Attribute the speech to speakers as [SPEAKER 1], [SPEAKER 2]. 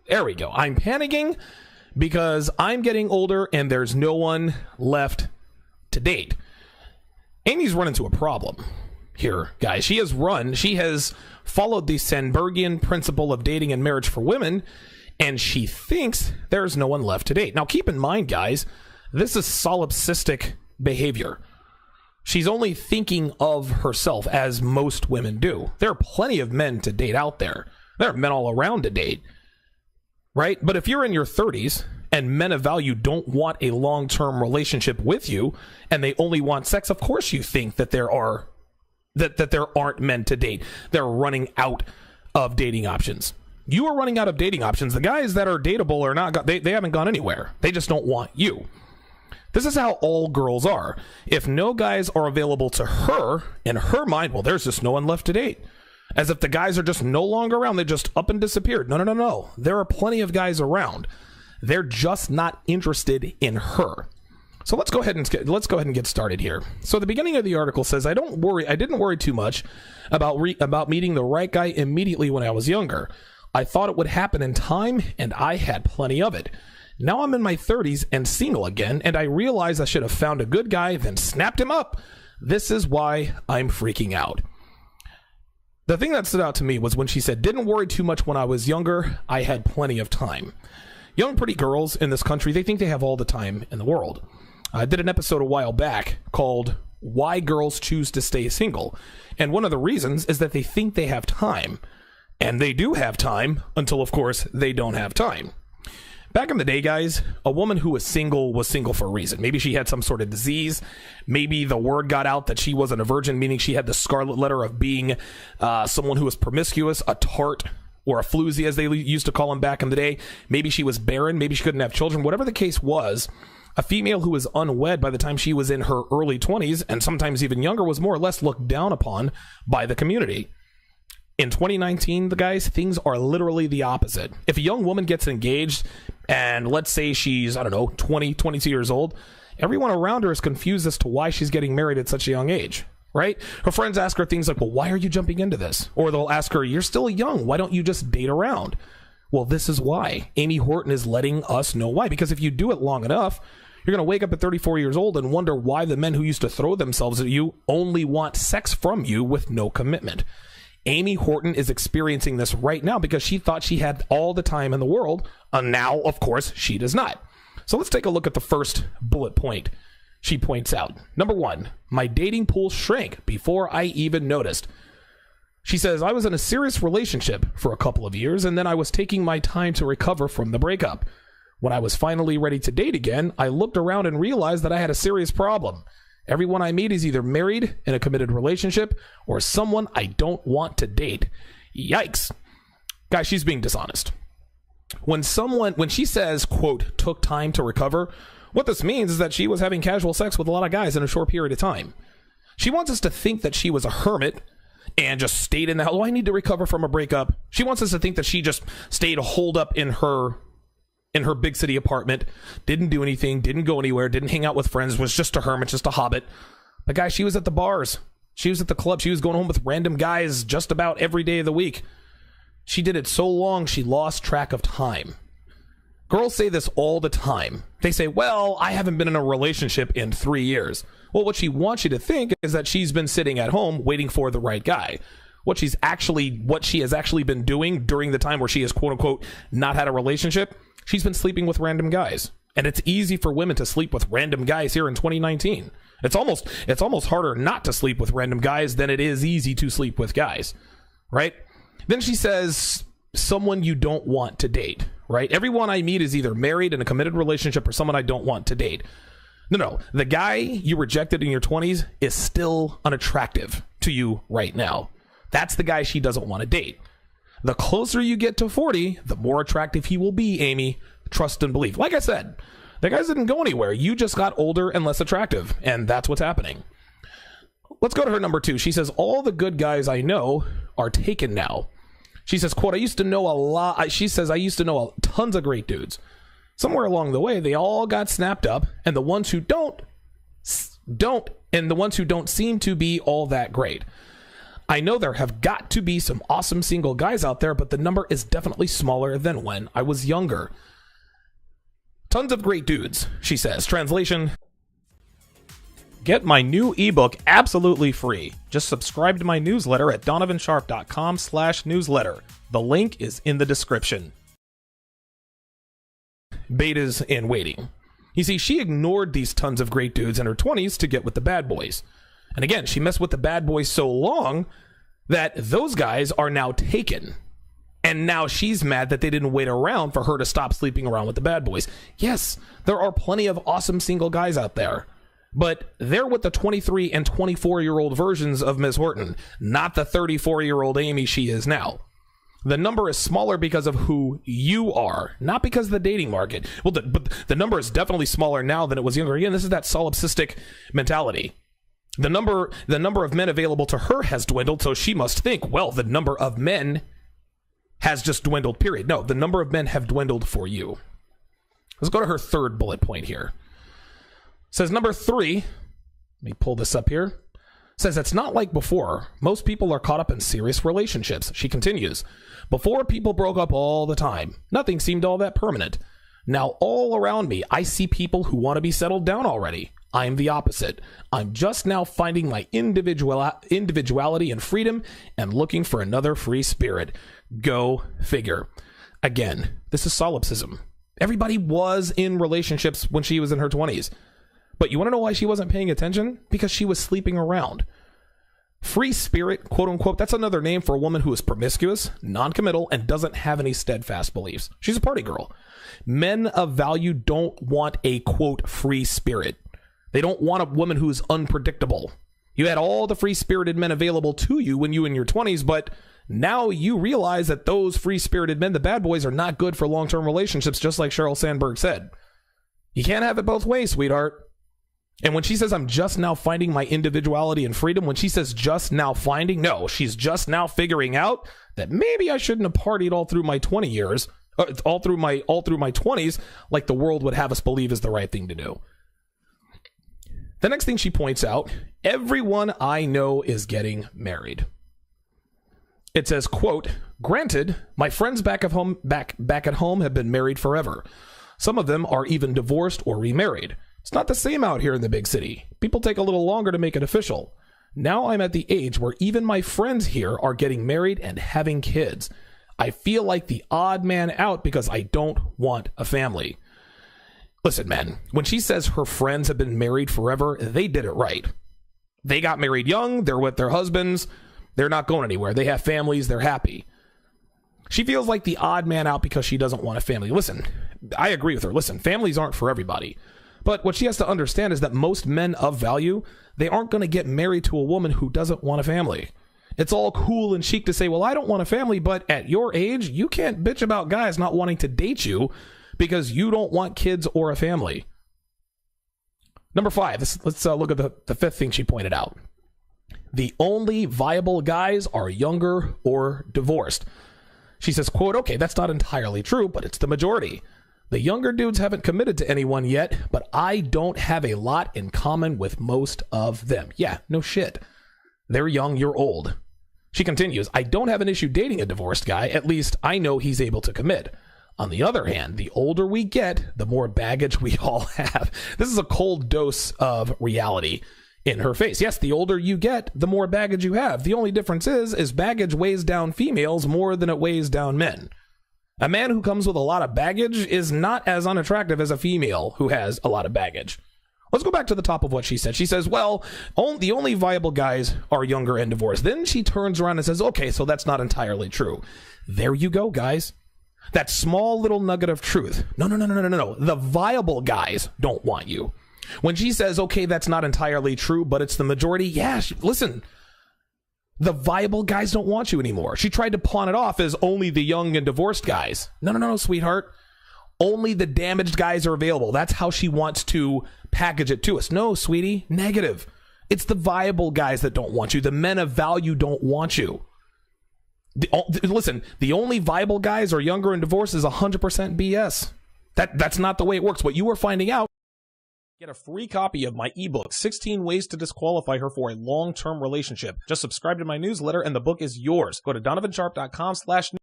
[SPEAKER 1] There we go. I'm panicking because I'm getting older and there's no one left to date. Amy's run into a problem here, guys. She has followed the Sandbergian principle of dating and marriage for women, and she thinks there's no one left to date. Now, keep in mind, guys, this is solipsistic behavior. She's only thinking of herself, as most women do. There are plenty of men to date out there. There are men all around to date, right? But if you're in your 30s and men of value don't want a long-term relationship with you and they only want sex, of course you think that there aren't men to date. They're running out of dating options. You are running out of dating options. The guys that are dateable are not, they haven't gone anywhere. They just don't want you. This is how all girls are. If no guys are available to her, in her mind, well, there's just no one left to date. As if the guys are just no longer around. They just up and disappeared. No. There are plenty of guys around. They're just not interested in her. So let's go ahead and get started here. So the beginning of the article says, I didn't worry too much about meeting the right guy immediately when I was younger. I thought it would happen in time, and I had plenty of it. Now I'm in my 30s and single again, and I realized I should have found a good guy, then snapped him up. This is why I'm freaking out. The thing that stood out to me was when she said, didn't worry too much when I was younger, I had plenty of time. Young, pretty girls in this country, they think they have all the time in the world. I did an episode a while back called Why Girls Choose to Stay Single. And one of the reasons is that they think they have time. And they do have time until, of course, they don't have time. Back in the day, guys, a woman who was single for a reason. Maybe she had some sort of disease. Maybe the word got out that she wasn't a virgin, meaning she had the scarlet letter of being someone who was promiscuous, a tart, or a floozy, as they used to call them back in the day. Maybe she was barren. Maybe she couldn't have children. Whatever the case was, a female who was unwed by the time she was in her early 20s, and sometimes even younger, was more or less looked down upon by the community. In 2019, the guys, things are literally the opposite. If a young woman gets engaged, and let's say she's, 20, 22 years old, everyone around her is confused as to why she's getting married at such a young age, right? Her friends ask her things like, well, why are you jumping into this? Or they'll ask her, you're still young. Why don't you just date around? Well, this is why. Amy Horton is letting us know why. Because if you do it long enough, you're going to wake up at 34 years old and wonder why the men who used to throw themselves at you only want sex from you with no commitment. Amy Horton is experiencing this right now because she thought she had all the time in the world, and now, of course, she does not. So let's take a look at the first bullet point she points out. Number 1, my dating pool shrank before I even noticed. She says, I was in a serious relationship for a couple of years, and then I was taking my time to recover from the breakup. When I was finally ready to date again, I looked around and realized that I had a serious problem. Everyone I meet is either married, in a committed relationship, or someone I don't want to date. Yikes. Guys, she's being dishonest. When she says, quote, took time to recover, what this means is that she was having casual sex with a lot of guys in a short period of time. She wants us to think that she was a hermit and just stayed in the house. Oh, I need to recover from a breakup. She wants us to think that she just stayed holed up in her big city apartment, didn't do anything, didn't go anywhere, didn't hang out with friends, was just a hermit, just a hobbit. But guys, she was at the bars. She was at the club. She was going home with random guys just about every day of the week. She did it so long, she lost track of time. Girls say this all the time. They say, well, I haven't been in a relationship in 3 years. Well, what she wants you to think is that she's been sitting at home waiting for the right guy. What she has actually been doing during the time where she has, quote unquote, not had a relationship, she's been sleeping with random guys. And it's easy for women to sleep with random guys here in 2019. It's almost harder not to sleep with random guys than it is easy to sleep with guys, right? Then she says, someone you don't want to date, right? Everyone I meet is either married, in a committed relationship, or someone I don't want to date. No. The guy you rejected in your 20s is still unattractive to you right now. That's the guy she doesn't want to date. The closer you get to 40, the more attractive he will be, Amy. Trust and believe. Like I said, the guys didn't go anywhere. You just got older and less attractive, and that's what's happening. Let's go to her number 2. She says, all the good guys I know are taken now. She says, quote, I used to know tons of great dudes. Somewhere along the way, they all got snapped up, and the ones who don't seem to be all that great. I know there have got to be some awesome single guys out there, but the number is definitely smaller than when I was younger. Tons of great dudes, she says. Translation: get my new ebook absolutely free. Just subscribe to my newsletter at donovansharpe.com/newsletter. The link is in the description. Betas in waiting. You see, she ignored these tons of great dudes in her 20s to get with the bad boys. And again, she messed with the bad boys so long that those guys are now taken. And now she's mad that they didn't wait around for her to stop sleeping around with the bad boys. Yes, there are plenty of awesome single guys out there, but they're with the 23 and 24-year-old versions of Ms. Horton, not the 34-year-old Amy she is now. The number is smaller because of who you are, not because of the dating market. Well, but the number is definitely smaller now than it was younger. Again, this is that solipsistic mentality. The number of men available to her has dwindled, so she must think, well, the number of men has just dwindled, period. No, the number of men have dwindled for you. Let's go to her third bullet point here. Says number 3, let me pull this up here. Says it's not like before. Most people are caught up in serious relationships. She continues, before people broke up all the time. Nothing seemed all that permanent. Now all around me, I see people who want to be settled down already. I'm the opposite. I'm just now finding my individuality and freedom and looking for another free spirit. Go figure. Again, this is solipsism. Everybody was in relationships when she was in her 20s. But you want to know why she wasn't paying attention? Because she was sleeping around. Free spirit, quote unquote, that's another name for a woman who is promiscuous, non-committal, and doesn't have any steadfast beliefs. She's a party girl. Men of value don't want a, quote, free spirit. They don't want a woman who's unpredictable. You had all the free-spirited men available to you when you were in your 20s, but now you realize that those free-spirited men, the bad boys, are not good for long-term relationships, just like Sheryl Sandberg said. You can't have it both ways, sweetheart. And when she says, I'm just now finding my individuality and freedom, when she says just now finding, no, she's just now figuring out that maybe I shouldn't have partied all through my 20 years, all through my 20s, like the world would have us believe is the right thing to do. The next thing she points out, everyone I know is getting married. It says, quote, granted, my friends back at home have been married forever. Some of them are even divorced or remarried. It's not the same out here in the big city. People take a little longer to make it official. Now I'm at the age where even my friends here are getting married and having kids. I feel like the odd man out because I don't want a family. Listen, man, when she says her friends have been married forever, they did it right. They got married young, they're with their husbands, they're not going anywhere, they have families, they're happy. She feels like the odd man out because she doesn't want a family. Listen, I agree with her. Listen, families aren't for everybody. But what she has to understand is that most men of value, they aren't going to get married to a woman who doesn't want a family. It's all cool and chic to say, well, I don't want a family, but at your age, you can't bitch about guys not wanting to date you because you don't want kids or a family. Number 5, let's look at the fifth thing she pointed out. The only viable guys are younger or divorced. She says, quote, okay, that's not entirely true, but it's the majority. The younger dudes haven't committed to anyone yet, but I don't have a lot in common with most of them. Yeah, no shit. They're young, you're old. She continues, I don't have an issue dating a divorced guy. At least I know he's able to commit. On the other hand, the older we get, the more baggage we all have. This is a cold dose of reality in her face. Yes, the older you get, the more baggage you have. The only difference is baggage weighs down females more than it weighs down men. A man who comes with a lot of baggage is not as unattractive as a female who has a lot of baggage. Let's go back to the top of what she said. She says, well, the only viable guys are younger and divorced. Then she turns around and says, okay, so that's not entirely true. There you go, guys. That small little nugget of truth. No. The viable guys don't want you. When she says, okay, that's not entirely true, but it's the majority. Yeah, listen, the viable guys don't want you anymore. She tried to pawn it off as only the young and divorced guys. No, sweetheart. Only the damaged guys are available. That's how she wants to package it to us. No, sweetie, negative. It's the viable guys that don't want you. The men of value don't want you. Listen, the only viable guys are younger and divorced is 100% BS. That's not the way it works. What you are finding out Get a free copy of my ebook, 16 Ways to Disqualify Her for a Long-Term Relationship. Just subscribe to my newsletter and the book is yours. Go to donovansharpe.com/news